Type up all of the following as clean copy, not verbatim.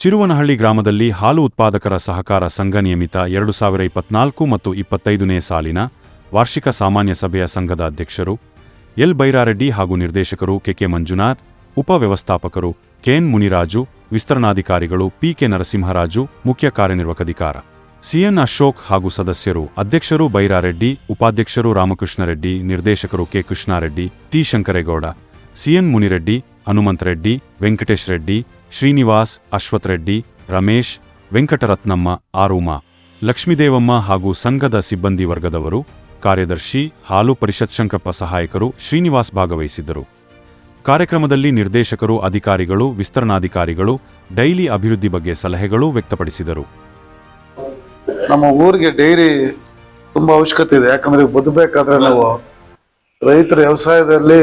ಚಿರುವನಹಳ್ಳಿ ಗ್ರಾಮದಲ್ಲಿ ಹಾಲು ಉತ್ಪಾದಕರ ಸಹಕಾರ ಸಂಘ ನಿಯಮಿತ 2024 ಮತ್ತು 25ನೇ ಸಾಲಿನ ವಾರ್ಷಿಕ ಸಾಮಾನ್ಯ ಸಭೆಯ ಸಂಘದ ಅಧ್ಯಕ್ಷರು ಎಲ್ ಬೈರಾರೆಡ್ಡಿ ಹಾಗೂ ನಿರ್ದೇಶಕರು ಕೆಕೆ ಮಂಜುನಾಥ್, ಉಪ ವ್ಯವಸ್ಥಾಪಕರು ಕೆಎನ್ ಮುನಿರಾಜು, ವಿಸ್ತರಣಾಧಿಕಾರಿಗಳು ಪಿಕೆ ನರಸಿಂಹರಾಜು, ಮುಖ್ಯ ಕಾರ್ಯನಿರ್ವಾಹಕಾಧಿಕಾರ ಸಿಎನ್ ಅಶೋಕ್ ಹಾಗೂ ಸದಸ್ಯರು ಅಧ್ಯಕ್ಷರು ಬೈರಾರೆಡ್ಡಿ, ಉಪಾಧ್ಯಕ್ಷರು ರಾಮಕೃಷ್ಣರೆಡ್ಡಿ, ನಿರ್ದೇಶಕರು K Krishnareddy, T Shankaregowda, CN Munireddy, Hanumantha Reddy, Venkatesh Reddy, Srinivas, Ashwath Reddy, Ramesh, Venkataratnamma, Aruma, Lakshmidevamma ಹಾಗೂ ಸಂಘದ ಸಿಬ್ಬಂದಿ ವರ್ಗದವರು, ಕಾರ್ಯದರ್ಶಿ, ಹಾಲು ಪರಿಷತ್ ಶಂಕರಪ್ಪ ಸಹಾಯಕರು ಶ್ರೀನಿವಾಸ್ ಭಾಗವಹಿಸಿದ್ದರು. ಕಾರ್ಯಕ್ರಮದಲ್ಲಿ ನಿರ್ದೇಶಕರು, ಅಧಿಕಾರಿಗಳು, ವಿಸ್ತರಣಾಧಿಕಾರಿಗಳು ಡೈಲಿ ಅಭಿವೃದ್ಧಿ ಬಗ್ಗೆ ಸಲಹೆಗಳು ವ್ಯಕ್ತಪಡಿಸಿದರು. ನಮ್ಮ ಊರಿಗೆ ಡೈರಿ ತುಂಬಾ ಅವಶ್ಯಕತೆ ಇದೆ. ಯಾಕಂದ್ರೆ ಬದುಕಬೇಕಾದ್ರೆ ನಾವು ರೈತರ ವ್ಯವಸಾಯದಲ್ಲಿ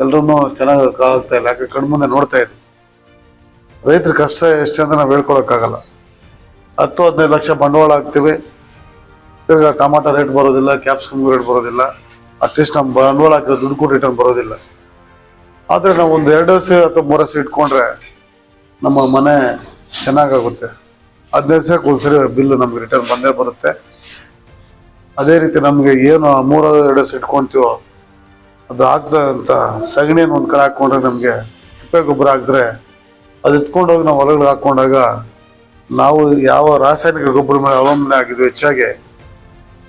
ಎಲ್ಲರನ್ನೂ ಚೆನ್ನಾಗಿ ಆಗ್ತಾ ಇಲ್ಲ. ಯಾಕೆ ಕಣ್ಮುಂದೆ ನೋಡ್ತಾ ಇದ್ವಿ. ರೈತರ ಕಷ್ಟ ಎಷ್ಟು ಅಂತ ನಾವು ಹೇಳ್ಕೊಳಕ್ಕಾಗಲ್ಲ. 10-15 ಲಕ್ಷ ಬಂಡವಾಳ ಹಾಕ್ತಿವಿ, ತಿರ್ಗಾ ಟಮಾಟೋ ರೇಟ್ ಬರೋದಿಲ್ಲ, ಕ್ಯಾಪ್ಸಿಕಮ್ ರೇಟ್ ಬರೋದಿಲ್ಲ, ಅಟ್ಲೀಸ್ಟ್ ನಮ್ಮ ಬಂಡವಾಳ ಹಾಕಿರೋ ದುಡ್ಡು ಕೂಡ ರಿಟರ್ನ್ ಬರೋದಿಲ್ಲ. ಆದರೆ ನಾವು ಒಂದು 2 ವರ್ಷ ಅಥವಾ 3 ವರ್ಷ ಇಟ್ಕೊಂಡ್ರೆ ನಮ್ಮ ಮನೆ ಚೆನ್ನಾಗಾಗುತ್ತೆ. 15 ವರ್ಷಕ್ಕೆ ಒಂದ್ಸರಿ ಬಿಲ್ಲು ನಮ್ಗೆ ರಿಟರ್ನ್ ಬಂದೇ ಬರುತ್ತೆ. ಅದೇ ರೀತಿ ನಮಗೆ ಏನು 3-2 ವರ್ಷ ಇಟ್ಕೊಳ್ತೀವೋ ಅದು ಹಾಕ್ದಂಥ ಸಗಣಿಯನ್ನು ಒಂದು ಕಡೆ ಹಾಕ್ಕೊಂಡ್ರೆ ನಮಗೆ ತಿಪ್ಪೆ ಗೊಬ್ಬರ ಹಾಕಿದ್ರೆ ಅದು ಎತ್ಕೊಂಡೋಗಿ ನಾವು ಹೊಲಗಳಿಗೆ ಹಾಕ್ಕೊಂಡಾಗ ನಾವು ಯಾವ ರಾಸಾಯನಿಕ ಗೊಬ್ಬರ ಮೇಲೆ ಅವಲಂಬನೆ ಆಗಿದ್ವಿ ಹೆಚ್ಚಾಗಿ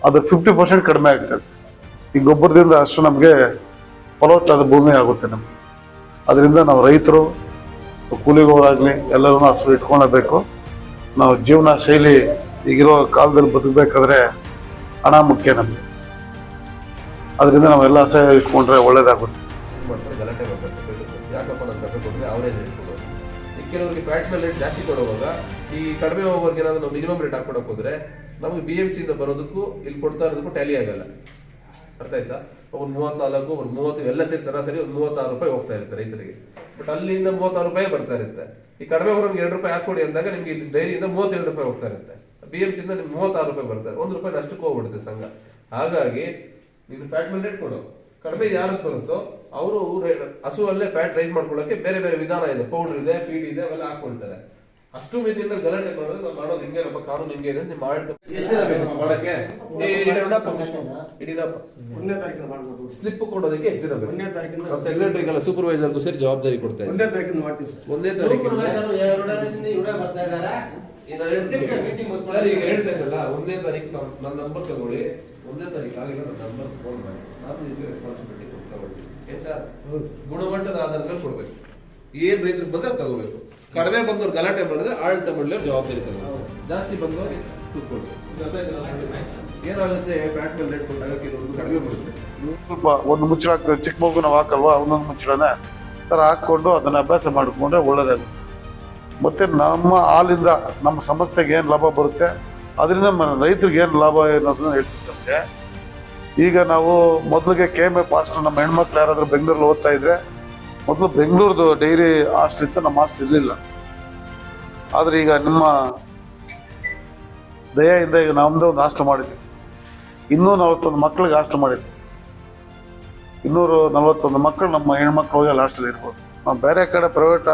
ಅದು 50% ಕಡಿಮೆ ಆಗ್ತದೆ. ಈ ಗೊಬ್ಬರದಿಂದ ಅಷ್ಟು ನಮಗೆ ಫಲವತ್ತಾದ ಭೂಮಿ ಆಗುತ್ತೆ ನಮಗೆ. ಅದರಿಂದ ನಾವು ರೈತರು, ಕೂಲಿಗೋರಾಗಲಿ ಎಲ್ಲರೂ ಹಸು ಇಟ್ಕೊಳ್ಳಬೇಕು. ನಾವು ಜೀವನ ಶೈಲಿ ಈಗಿರೋ ಕಾಲದಲ್ಲಿ ಬದುಕಬೇಕಾದ್ರೆ ಹಣ ಮುಖ್ಯ ನಮಗೆ. ಅದರಿಂದ ನಾವೆಲ್ಲ ಹಸ ಇಟ್ಕೊಂಡ್ರೆ ಒಳ್ಳೇದಾಗುತ್ತೆ. ಕೆಲವರಿಗೆ ಫ್ಯಾಟ್ ಮೇಲೆ ರೇಟ್ ಜಾಸ್ತಿ ಕೊಡುವಾಗ ಈ ಕಡಿಮೆ ಹೋಗೋರಿಗೆ ಏನಾದ್ರು ನಾವು ಮಿನಿಮಮ್ ರೇಟ್ ಹಾಕೊಡಕ್ ಹೋದ್ರೆ ನಮಗೆ BMC ಇಂದ ಬರೋದಕ್ಕೂ ಇಲ್ಲಿ ಕೊಡ್ತಾ ಇರೋದಕ್ಕೂ ಟ್ಯಾಲಿ ಆಗಲ್ಲ. ಅರ್ಥ ಆಯ್ತಾ? ಒಂದು 34, ಒಂದು 30 ಎಲ್ಲ ಸೇರಿ ಸರಾಸರಿ ಒಂದು 36 ರೂಪಾಯಿ ಹೋಗ್ತಾ ಇರುತ್ತೆ ರೈತರಿಗೆ. ಬಟ್ ಅಲ್ಲಿಂದ 36 ರೂಪಾಯಿ ಬರ್ತಾ ಇರುತ್ತೆ. ಈ ಕಡಿಮೆ ಬರೋರಿಗೆ 2 ರೂಪಾಯಿ ಹಾಕೊಡಿ ಅಂದಾಗ ನಿಮ್ಗೆ ಇಲ್ಲಿ ಡೈರಿಯಿಂದ 32 ರೂಪಾಯಿ ಹೋಗ್ತಾ ಇರುತ್ತೆ. BMC ಇಂದ ನಿಮ್ಗೆ 36 ರೂಪಾಯಿ ಬರ್ತಾರೆ. 1 ರೂಪಾಯಿ ನಷ್ಟಕ್ಕೆ ಹೋಗ್ಬಿಡುತ್ತೆ ಸಂಘ. ಹಾಗಾಗಿ ನೀನು ಫ್ಯಾಟ್ ಮೇಲೆ ರೇಟ್ ಕೊಡು. ಕಡಿಮೆ ಯಾರು ಬರುತ್ತೋ ಅವರು ಹಸುವಲ್ಲೇ ಫ್ಯಾಟ್ ರೈಸ್ ಮಾಡ್ಕೊಳ್ಳೋಕೆ ಬೇರೆ ಬೇರೆ ವಿಧಾನ ಇದೆ. ಪೌಡರ್ ಇದೆ, ಫೀಡ್ ಇದೆ, ಅವೆಲ್ಲ ಹಾಕೊಳ್ತಾರೆ. ಅಷ್ಟು ಮಿತಿಯಿಂದ ಗಲಾಟೆ ಮಾಡೋದು ನಾವು ಮಾಡೋದು ಹಿಂಗೇನಪ್ಪ, ಕಾನೂನು ಹಿಂಗೆ ಇದೆ. ನೀವು ಮಾಡಿ ಎಷ್ಟು ದಿನ ಬೇಕು ಮಾಡಕ್ಕೆ? ಸ್ಲಿಪ್ ಕೊಡೋದಕ್ಕೆ ಎಷ್ಟು ದಿನ ಬೇಕು? ಸೆಕ್ರೆಟರಿಗೆಲ್ಲ ಸೂಪರ್ವೈಸರ್ಗೂ ಸೇರಿ ಜವಾಬ್ದಾರಿ ಕೊಡ್ತಾ ಇದ್ದೀವಿ. 1ನೇ ತಾರೀಕಿನ ಸರ್ ಈಗ ಹೇಳ್ತಾ ಇದ್ದಲ್ಲ, 1ನೇ ತಾರೀಕು ನನ್ನ ನಂಬರ್ ತಗೊಳ್ಳಿ. 1ನೇ ತಾರೀಕು ಆಗಿಲ್ಲ ನನ್ನ ನಂಬರ್ ಫೋನ್ ಮಾಡಿ, ನಾನು ನಿಮಗೆ ರೆಸ್ಪಾನ್ಸಿಬಿಲಿಟಿ ತಗೊಳ್ತೀನಿ. ಏನ್ ಸರ್? ಗುಣಮಟ್ಟದ ಆಧಾರದ ಮೇಲೆ ಕೊಡ್ಬೇಕು. ಏನ್ ರೈತರಿಗೆ ಬಂದ್ರೆ ತಗೋಬೇಕು. ಕಡಿಮೆ ಬಂದವ್ರು ಗಲಾಟೆ ಮಾಡಿದ್ರೆ ಆಡಳಿತ ಮಾಡಲಿವ್ರು ಜವಾಬ್ದಾರಿ ತಗೋಬೇಕು. ಜಾಸ್ತಿ ಬಂದವರು ಕೂತ್ಕೊಳ್ಬೇಕು. ಏನಾಗುತ್ತೆ? ಫ್ಯಾಟ್ ಮೇಲೆ ರೇಟ್ ಕೊಟ್ಟಾಗ ಕೆಲವೊಂದು ಕಡಿಮೆ ಬರುತ್ತೆ. ಸ್ವಲ್ಪ ಒಂದು ಮುಚ್ಚಳ ಆಗ್ತದೆ. ಚಿಕ್ಕ ಮಗು ನಾವು ಹಾಕಲ್ವಾ, ಒಂದೊಂದು ಮುಚ್ಚಳನೆ ಥರ ಹಾಕ್ಕೊಂಡು ಅದನ್ನ ಅಭ್ಯಾಸ ಮಾಡಿಕೊಂಡ್ರೆ ಒಳ್ಳೇದಾಗುತ್ತೆ. ಮತ್ತೆ ನಮ್ಮ ಹಾಲಿಂದ ನಮ್ಮ ಸಂಸ್ಥೆಗೆ ಏನು ಲಾಭ ಬರುತ್ತೆ, ಅದರಿಂದ ರೈತರಿಗೆ ಏನು ಲಾಭ ಅನ್ನೋದನ್ನ ಹೇಳ್ತಿದ್ದೆ ನಮಗೆ. ಈಗ ನಾವು ಮೊದಲಿಗೆ KMA ಹಾಸ್ಟೆಲ್, ನಮ್ಮ ಹೆಣ್ಮಕ್ಳು ಯಾರಾದರೂ ಬೆಂಗಳೂರಲ್ಲಿ ಓದ್ತಾ ಇದ್ರೆ, ಮೊದಲು ಬೆಂಗಳೂರದು ಡೈರಿ ಹಾಸ್ಟೆಲ್ ಇತ್ತು, ನಮ್ಮ ಹಾಸ್ಟೆಲ್ ಇರಲಿಲ್ಲ. ಆದರೆ ಈಗ ನಿಮ್ಮ ದಯೆಯಿಂದ ಈಗ ನಮ್ಮದೇ ಒಂದು ಹಾಸ್ಟೆಲ್ ಮಾಡಿದ್ವಿ. 241 ಮಕ್ಕಳಿಗೆ ಹಾಸ್ಟೆಲ್ ಮಾಡಿದ್ವಿ. 241 ಮಕ್ಕಳು ನಮ್ಮ ಹೆಣ್ಮಕ್ಳು ಹೋಗಿ ಅಲ್ಲಿ ಹಾಸ್ಟೆಲ್ ಇರ್ಬೋದು. ನಾವು ಬೇರೆ ಕಡೆ ಪ್ರೈವೇಟ್